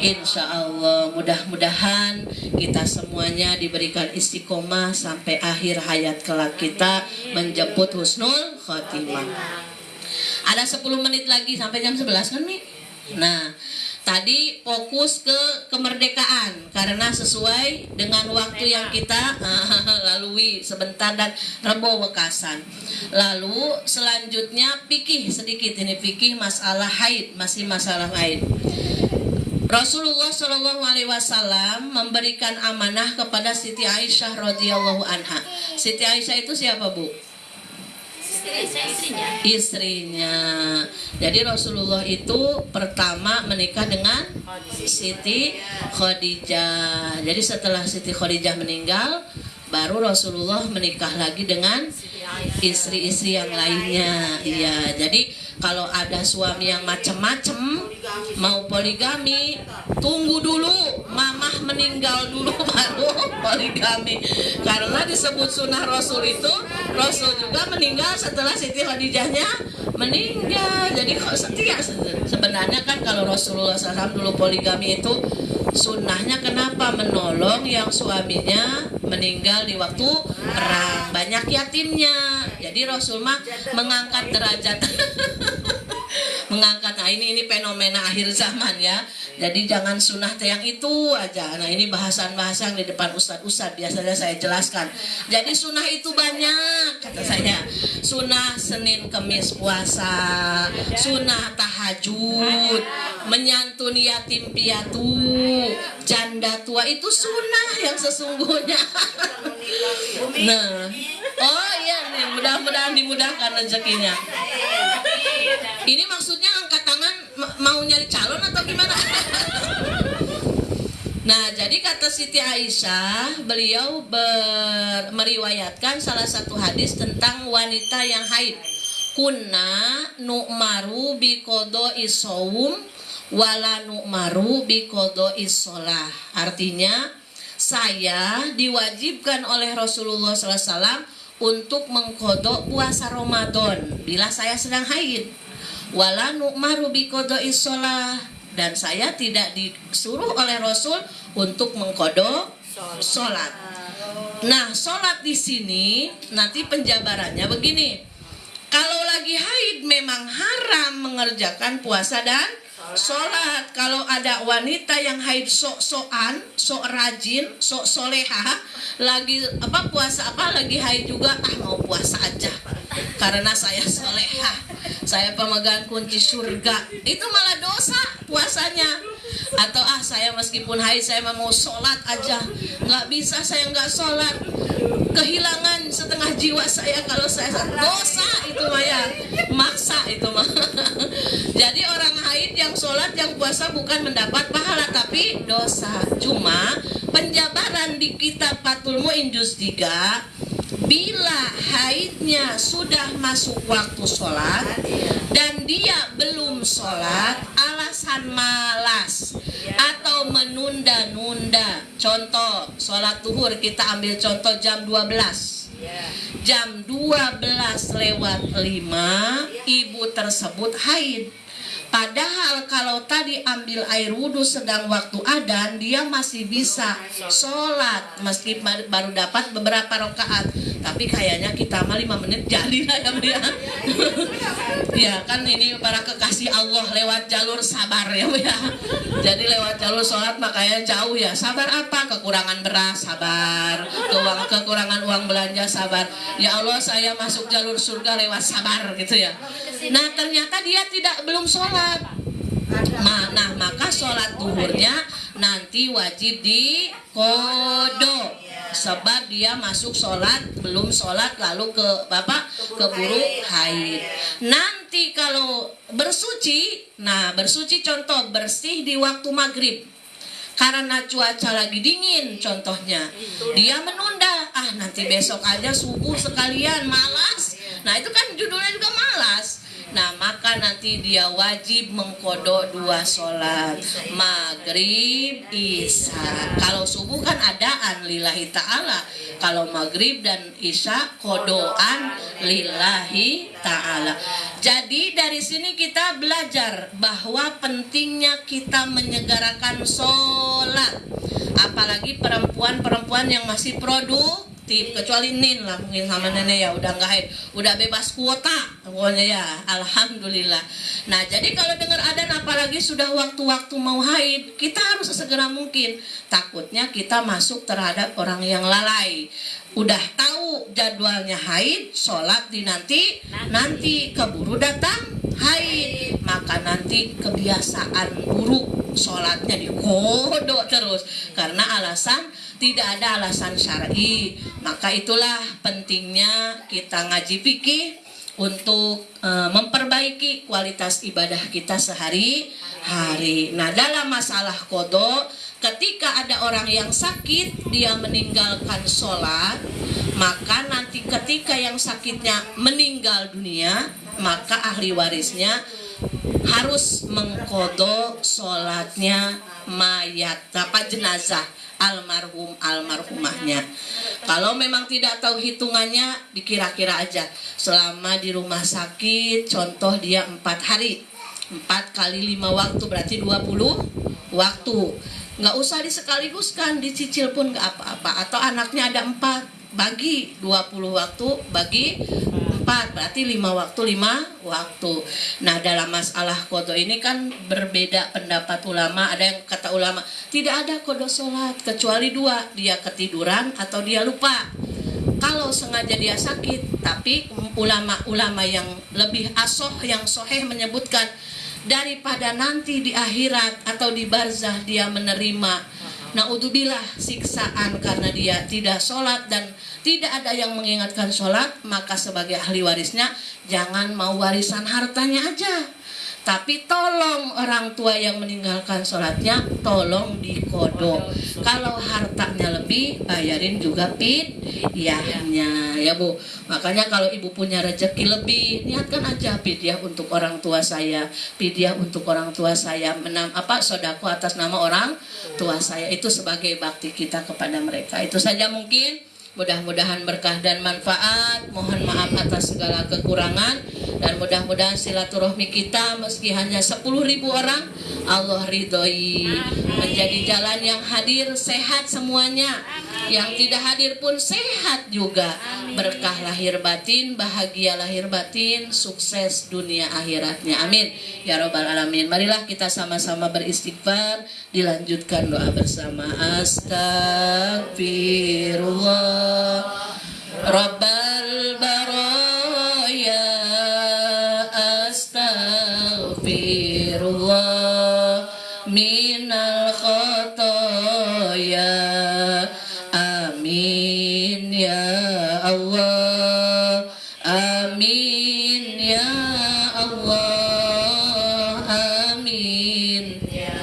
Insya Allah, mudah-mudahan kita semuanya diberikan istiqomah sampai akhir hayat kelak kita menjemput husnul khotimah. Ada 10 menit lagi sampai jam 11 kan Mi? Nah, tadi fokus ke kemerdekaan karena sesuai dengan waktu yang kita lalui sebentar dan rebo wekasan. Lalu selanjutnya fikih sedikit, ini fikih masalah haid, masih masalah haid. Rasulullah Shallallahu Alaihi Wasallam memberikan amanah kepada Siti Aisyah radhiyallahu anha. Siti Aisyah itu siapa, Bu? Istrinya. Jadi Rasulullah itu pertama menikah dengan Siti Khadijah. Jadi setelah Siti Khadijah meninggal, baru Rasulullah menikah lagi dengan istri-istri yang lainnya. Iya, jadi kalau ada suami yang macem-macem mau poligami, tunggu dulu mamah meninggal dulu baru poligami. Karena disebut sunnah Rasul itu, Rasul juga meninggal setelah Siti Khadijahnya meninggal. Jadi kok setia sebenarnya kan. Kalau Rasulullah SAW dulu poligami itu sunnahnya, kenapa? Menolong yang suaminya meninggal di waktu perang, banyak yatimnya. Jadi Rasul mah mengangkat derajat mengangkat. Nah, ini fenomena akhir zaman ya. Jadi jangan sunnah yang itu aja. Nah, ini bahasan-bahasan di depan ustadz-ustadz biasanya saya jelaskan. Jadi sunnah itu banyak, kata saya. Sunnah Senin Kemis puasa, sunnah tahajud, menyantun yatim piatu, janda tua, itu sunnah yang sesungguhnya. Nah, oh iya nih, mudah-mudahan dimudahkan rezekinya. Ini maksudnya angkat tangan mau nyari calon atau gimana? Nah, jadi kata Siti Aisyah, beliau meriwayatkan salah satu hadis tentang wanita yang haid. Kunna nu'maru biqodo isawum wala nu'maru biqodho'is shalah. Artinya saya diwajibkan oleh Rasulullah SAW untuk mengkodok puasa Ramadan bila saya sedang haid. Wala nu'maru biqodho'is shalah, dan saya tidak disuruh oleh Rasul untuk mengkodok sholat. Nah, sholat di sini nanti penjabarannya begini. Kalau lagi haid memang haram mengerjakan puasa dan sholat. Kalau ada wanita yang haid sok-sokan, sok rajin, sok soleha, lagi puasa lagi haid juga, mau puasa aja karena saya soleha, saya pemegang kunci surga, itu malah dosa puasanya. Atau saya meskipun haid saya mau sholat aja, nggak bisa saya nggak sholat, kehilangan setengah jiwa saya kalau saya dosa itu mah ya, maksa itu mah. Jadi orang haid yang sholat yang puasa bukan mendapat pahala tapi dosa. Cuma penjabaran di kitab Fathul Mu'in juz 3, bila haidnya sudah masuk waktu sholat dan dia belum sholat, alasan malas atau menunda-nunda. Contoh, sholat zuhur kita ambil contoh jam 12. Jam 12:05 ibu tersebut haid. Padahal kalau tadi ambil air wudhu sedang waktu adzan, dia masih bisa sholat meski baru dapat beberapa rakaat. Tapi kayaknya kita mah 5 menit jadi lah ya. Ya kan ini para kekasih Allah lewat jalur sabar ya. Jadi lewat jalur sholat makanya jauh ya. Sabar apa? Kekurangan beras, sabar. Kekurangan uang belanja, sabar. Ya Allah, saya masuk jalur surga lewat sabar gitu ya. Nah ternyata dia belum sholat. Nah maka sholat zuhurnya nanti wajib diqodho, sebab dia masuk sholat belum sholat lalu keburu haid. Nanti kalau bersuci, bersuci contoh bersih di waktu maghrib karena cuaca lagi dingin contohnya, dia menunda, nanti besok aja subuh sekalian, malas. Nah itu kan judulnya juga malas. Nah maka nanti dia wajib mengkodok 2 sholat, maghrib, isya. Kalau subuh kan adaan lillahi ta'ala, kalau maghrib dan isya kodoan lillahi ta'ala. Jadi dari sini kita belajar bahwa pentingnya kita menyegarakan sholat, apalagi perempuan-perempuan yang masih produktif. Kecuali Nin lah, mungkin sama nenek ya udah nggak haid, udah bebas kuota pokoknya ya, alhamdulillah. Nah jadi kalau dengar adzan apalagi sudah waktu-waktu mau haid, kita harus sesegera mungkin. Takutnya kita masuk terhadap orang yang lalai, udah tahu jadwalnya haid, sholat nanti keburu datang haid, maka nanti kebiasaan buruk sholatnya dikodok terus karena tidak ada alasan syar'i. Maka itulah pentingnya kita ngaji fikih untuk memperbaiki kualitas ibadah kita sehari-hari. Nah dalam masalah qodho, ketika ada orang yang sakit dia meninggalkan sholat, maka nanti ketika yang sakitnya meninggal dunia, maka ahli warisnya harus mengqodho sholatnya mayat, jenazah almarhumahnya. Kalau memang tidak tahu hitungannya, dikira-kira aja selama di rumah sakit, contoh dia 4 hari, 4 kali 5 waktu berarti 20 waktu. Nggak usah disekaligus-kan, dicicil pun nggak apa-apa. Atau anaknya ada 4, bagi 20 waktu bagi 4, berarti 5 waktu 5 waktu. Nah dalam masalah qodho ini kan berbeda pendapat ulama. Ada yang kata ulama tidak ada qodho sholat kecuali 2, dia ketiduran atau dia lupa. Kalau sengaja dia sakit, tapi ulama-ulama yang lebih yang soheh menyebutkan daripada nanti di akhirat atau di barzah dia menerima naudzubillah siksaan karena dia tidak sholat dan tidak ada yang mengingatkan sholat, maka sebagai ahli warisnya jangan mau warisan hartanya aja, Tapi tolong orang tua yang meninggalkan sholatnya tolong dikodok. Kalau hartanya lebih, bayarin juga fidyahnya ya Bu. Makanya kalau ibu punya rezeki lebih, niatkan aja fidyah untuk orang tua saya, fidyah untuk orang tua saya, sodako atas nama orang tua saya. Itu sebagai bakti kita kepada mereka. Itu saja mungkin. Mudah-mudahan berkah dan manfaat. Mohon maaf atas segala kekurangan, dan mudah-mudahan silaturahmi kita meski hanya 10.000 orang Allah ridhoi, menjadi jalan yang hadir sehat semuanya, yang tidak hadir pun sehat juga. Berkah lahir batin, bahagia lahir batin, sukses dunia akhiratnya, amin ya robbal alamin. Marilah kita sama-sama beristighfar, dilanjutkan doa bersama. Astagfirullah Rabbal baraya, astaghfirullah minal khotoya, amin ya Allah, amin ya Allah, amin ya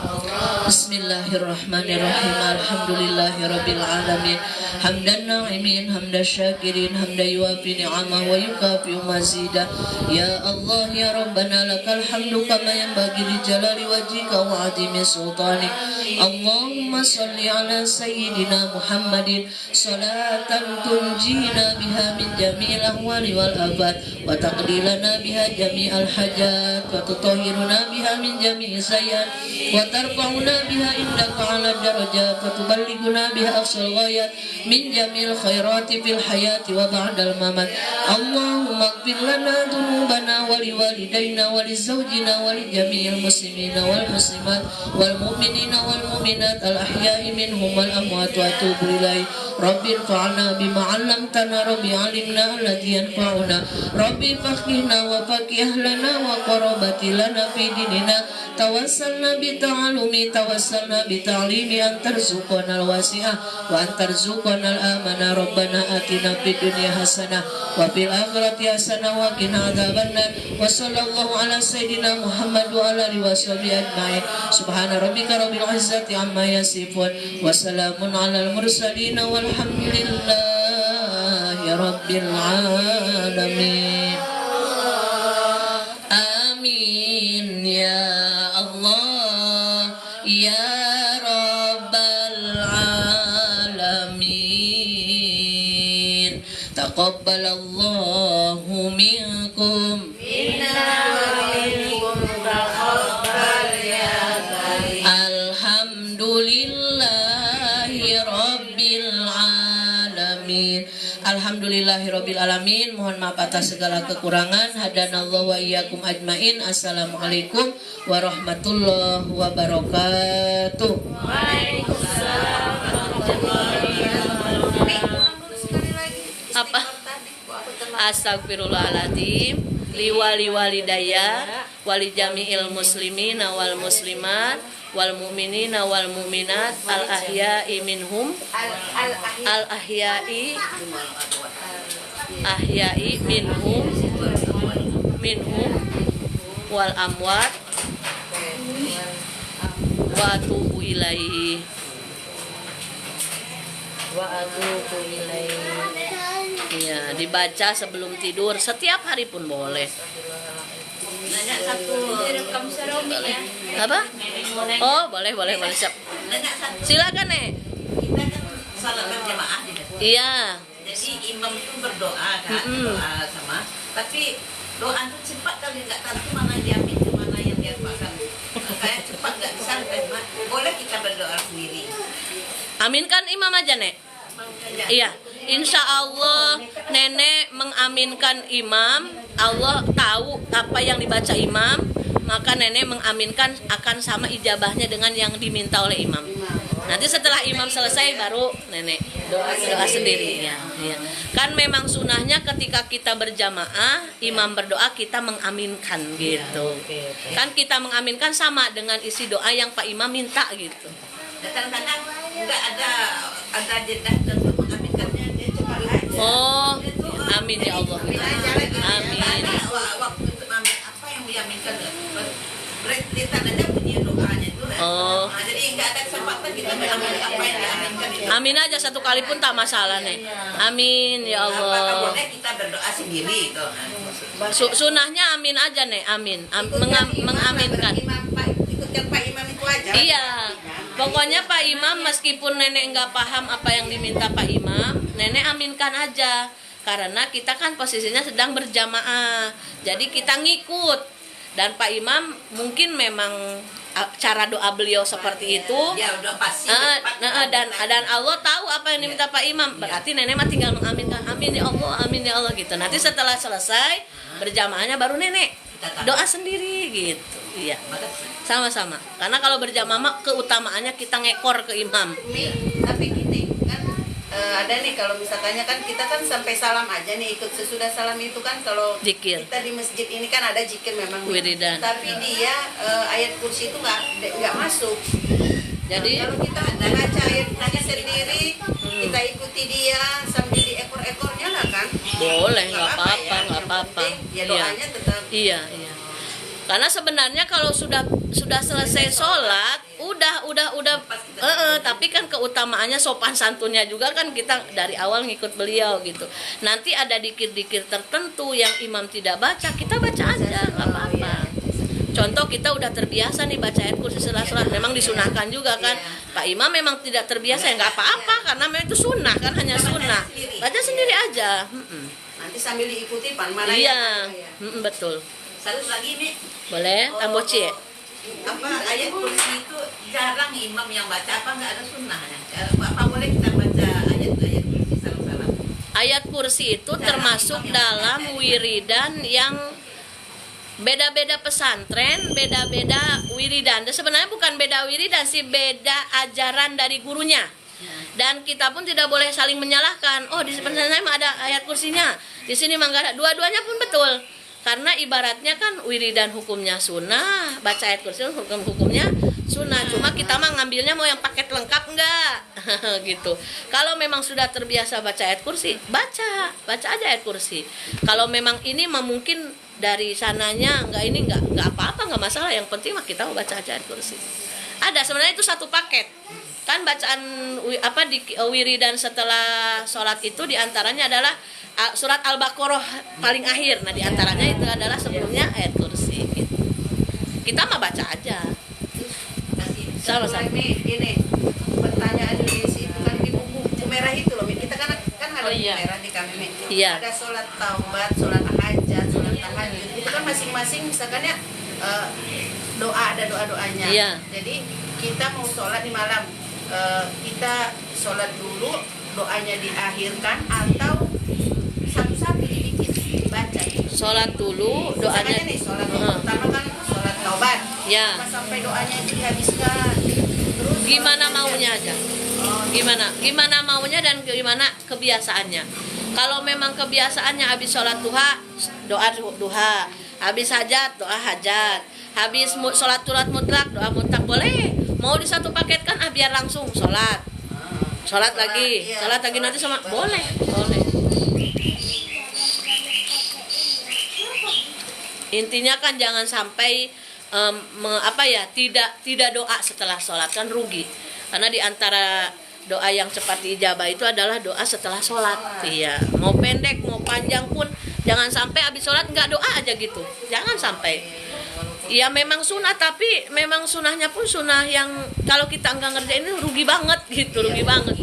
Allah. Bismillahirrahmanirrahim. Alhamdulillahirabbil alamin. Hamdan na'imin, hamdan syakirin, hamdan yuafi ni'amah wa yukafi mazidah. Ya Allah ya Rabbana lakal hamdu kama yanbaghi li jalali wajhika wa 'azimi sultanik. Allahumma salli ala sayyidina Muhammadin salatan tunjina biha min jami'il ahwali wal afat, wa taqdilana biha jami'al hajat, wa tutahhiruna biha min jami'i sayyi'at, wa tarfa'una biha indaka 'ala darajat, wa tuballighuna biha aqsal ghayat min jamil khairati fil hayati wa ba'dal mamat. Allahumma ighfir lana dhunubana wa liwalidayna wa lizawjina wa li jami'il muslimina wal muslimat wal mu'minina wal mu'minat al ahya'i minhum wal amwat, wa atubu ilaik. Rabbi fa'alna bima 'allamtana, rabbi 'alimna alladhi yanfa'una, rabbi faqihna wa faqih lana wa qarabati lana fi dinina, tawassalna bi ta'alumi, tawassalna bi ta'limi, antarzuqana al wasi'ah wa antarzuqana al-amana. Rabbana atina fid dunya hasanah wa fil akhirati hasanah wa qina adzabannar. Wa sallallahu ala sayyidina Muhammad wa ala alihi washabihi ajmain. Subhana rabbika rabbil izzati amma yasifun wa salamun alal mursalin walhamdulillahi rabbil alamin. Amin ya Allah ya taqabbalallahu minkum inna minkum taqabbal ya karim. Alhamdulillahi rabbil alamin. Alhamdulillahi rabbil alamin. Mohon maaf atas segala kekurangan. Hadanallahu wa iyyakum ajmain. Assalamualaikum warahmatullahi wabarakatuh. Waalaikumsalam warahmatullahi wabarakatuh. Apa? Astagfirullahaladzim liwali walidaya wali jami'il muslimina wal muslimat wal mu'minina wal mu'minat al ahya'i minhum al ahya'i minhum wal amwat wa atubu ilaihi ya, dibaca sebelum tidur setiap hari pun boleh. Nanya satu rekam seromi ya. Apa? Oh, boleh siap. Silakan nih. Kita kan salat berjamaah di depan. Iya. Jadi imam itu berdoa kan, doa sama. Tapi doa itu cepat kali nggak tentu mana yang diambil, mana yang diapakan. Kayak cepat nggak bisa. Boleh kita berdoa sendiri. Aminkan imam aja, Nek. Iya, insya Allah nenek mengaminkan imam. Allah tahu apa yang dibaca imam, maka nenek mengaminkan akan sama ijabahnya dengan yang diminta oleh imam. Nanti setelah imam selesai baru nenek doa sendiri ya. Kan memang sunahnya ketika kita berjamaah, imam berdoa kita mengaminkan gitu. Kan kita mengaminkan sama dengan isi doa yang Pak Imam minta gitu. Kadang-kadang nggak ada jeda untuk mengaminkannya, dia cepat aja. Oh, amin ya Allah. Amin. Waktu untuk amin apa yang diaminkan. Berarti tandanya punya doanya itu. Oh. Nah, jadi nggak ada kesempatan kita mengambil apa yang diaminkan itu. Amin aja satu kali pun tak masalah nih. Amin ya Apakah Allah. boleh kita berdoa sendiri itu? Sunahnya amin aja nih, amin. Mengaminkan. Ikutkan Pak Imam itu aja. Iya. Pokoknya Pak Imam meskipun nenek nggak paham apa yang diminta Pak Imam, nenek aminkan aja. Karena kita kan posisinya sedang berjamaah. Jadi kita ngikut. Dan Pak Imam mungkin memang cara doa beliau seperti itu. Ya udah pasti. Dan Allah tahu apa yang diminta Pak Imam. Berarti nenek mah tinggal mengaminkan, amin ya Allah gitu. Nanti setelah selesai berjamaahnya baru nenek doa sendiri gitu. Iya. Sama-sama. Karena kalau berjamaah mah keutamaannya kita ngekor ke imam. Tapi gini kan ada nih kalau misalkannya kan kita kan sampai salam aja nih ikut sesudah salam itu kan kalau Zikir. kita di masjid ini kan ada zikir memang. Wiridan. Tapi dia ayat kursi itu nggak masuk. Jadi Kalau kita baca ayatnya sendiri, kita ikuti dia sambil di ekor-ekornya lah kan? boleh, nggak apa-apa, ya. nggak Yang apa-apa. penting Ya doanya tetap. Iya. Karena sebenarnya kalau sudah selesai sholat, tapi kan keutamaannya sopan santunnya juga kan kita dari awal ngikut beliau gitu. Nanti ada dikir-dikir tertentu yang imam tidak baca, kita baca aja, nggak apa-apa. Contoh kita udah terbiasa nih baca ayat kursi setelah sholat, memang disunahkan juga kan. Pak Imam memang tidak terbiasa ya nggak apa-apa karena memang itu sunnah kan, hanya sunnah. Baca sendiri aja. Nanti sambil diikuti pan mana Iya, yang betul. Satu lagi nih. Boleh, tamboci ya? Apa ayat kursi itu jarang imam yang baca, apa nggak ada sunnahnya? Apa boleh kita baca ayat kursi salam-salam? Ayat kursi itu termasuk dalam wiridan yang beda-beda pesantren, beda-beda wiridan. Dan sebenarnya bukan beda wiridan sih, beda ajaran dari gurunya. Dan kita pun tidak boleh saling menyalahkan. Oh, di pesantren mah ada ayat kursinya, di sini mah nggak ada. Dua-duanya pun betul. Karena ibaratnya kan wiridan hukumnya sunnah, baca ayat kursi hukumnya sunnah. Cuma kita mah ngambilnya mau yang paket lengkap enggak gitu. Kalau memang sudah terbiasa baca ayat kursi, baca aja ayat kursi. Kalau memang ini mah mungkin dari sananya enggak apa-apa, enggak masalah. Yang penting mah kita mau baca aja ayat kursi. Ada sebenarnya itu satu paket. Kan bacaan di wiridan setelah sholat itu diantaranya adalah surat Al-Baqarah paling akhir. Nah diantaranya itu adalah sebelumnya ayat kursi gitu. Kita mah baca aja. Sama-sama. Ini pertanyaan di situ kan di buku merah itu loh. Kita kan ada buku merah di kami. Iya. Ada sholat taubat, sholat hajat, sholat tahajud. Itu kan masing-masing misalkan ya ada doa-doanya. Iya. Jadi kita mau sholat di malam, kita sholat dulu, doanya diakhirkan atau satu-satu dibaca. Sholat dulu, doanya. Misalnya nih sholat pertama kan sholat taubat. Ya. Sampai doanya itu dihabiskan. Terus Gimana maunya aja. Gimana maunya dan gimana kebiasaannya. Kalau memang kebiasaannya habis sholat duha, doa duha. Habis hajat, doa hajat. Habis sholat mutlak, doa mutlak boleh. Mau di satu paket kan biar langsung sholat lagi nanti sama boleh. Intinya kan jangan sampai tidak doa setelah sholat, kan rugi. Karena di antara doa yang cepat diijabah itu adalah doa setelah sholat. Iya, mau pendek mau panjang pun jangan sampai habis sholat nggak doa aja gitu. Jangan sampai. Ya memang sunnah, tapi memang sunnahnya pun sunnah yang kalau kita nggak ngerjain itu rugi banget gitu, rugi banget.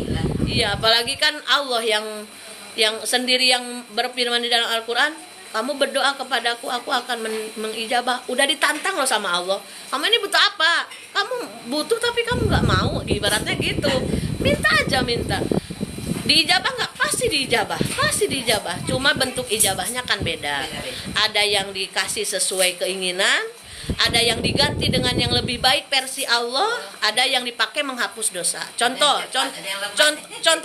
Iya, apalagi kan Allah yang sendiri yang berfirman di dalam Al-Quran, kamu berdoa kepadaku, aku akan mengijabah. Udah ditantang loh sama Allah. Kamu ini butuh apa? Kamu butuh tapi kamu nggak mau, ibaratnya gitu. Minta aja, minta. Diijabah nggak? Pasti diijabah. Cuma bentuk ijabahnya kan beda. Ada yang dikasih sesuai keinginan, ada yang diganti dengan yang lebih baik versi Allah, ada yang dipakai menghapus dosa. Contoh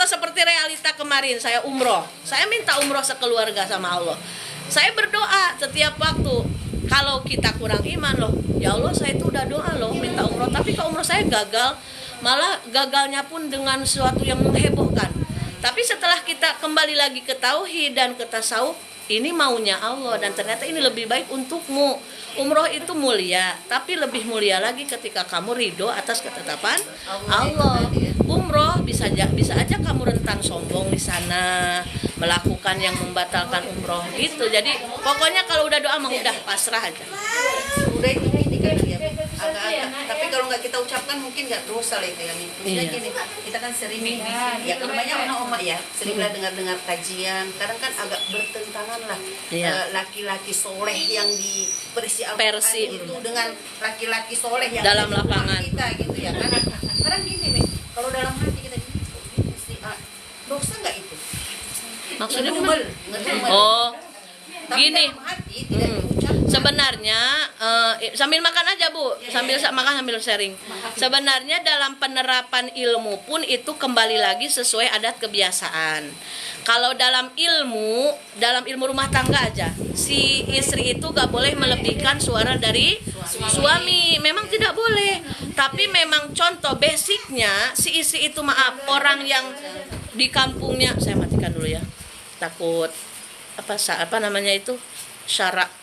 seperti realita kemarin saya umroh. Saya minta umroh sekeluarga sama Allah. Saya berdoa setiap waktu. Kalau kita kurang iman loh, ya Allah saya itu udah doa loh minta umroh, tapi kalau umroh saya gagal, malah gagalnya pun dengan sesuatu yang menghebohkan. Tapi setelah kita kembali lagi ke tauhid dan ke tasawuf, ini maunya Allah dan ternyata ini lebih baik untukmu. Umroh itu mulia, tapi lebih mulia lagi ketika kamu ridho atas ketetapan Allah. Umroh bisa aja kamu rentang sombong di sana, melakukan yang membatalkan umroh gitu. Jadi pokoknya kalau udah doa mah udah pasrah aja. Udah itu ini kan ya, agak-agak. Tapi kalau nggak kita ucapkan mungkin nggak dosa lah itu ya. Maksudnya Iya. gini, kita kan sering ya kalau banyak orang ya sering lah dengar kajian. Kadang kan agak bertentangan lah Iya. laki-laki soleh yang di versi Al-Quran Versi, itu dengan laki-laki soleh yang Dalam ada di rumah lapangan. kita gitu ya kan. Kadang gini nih, kalau dalam hati kita gini, "Oh, ini mesti dosa nggak itu?" Maksudnya Ngedumel, gimana? ngedumel. Oh, Tapi gini. dalam hati tidak diucapkan. Sebenarnya sambil makan aja Bu, makan sambil sharing. Sebenarnya dalam penerapan ilmu pun itu kembali lagi sesuai adat kebiasaan. Kalau dalam ilmu rumah tangga aja, si istri itu gak boleh melebihkan suara dari suami. Memang tidak boleh. Tapi memang contoh basicnya si istri itu orang yang di kampungnya, saya matikan dulu ya, takut apa namanya itu syarak.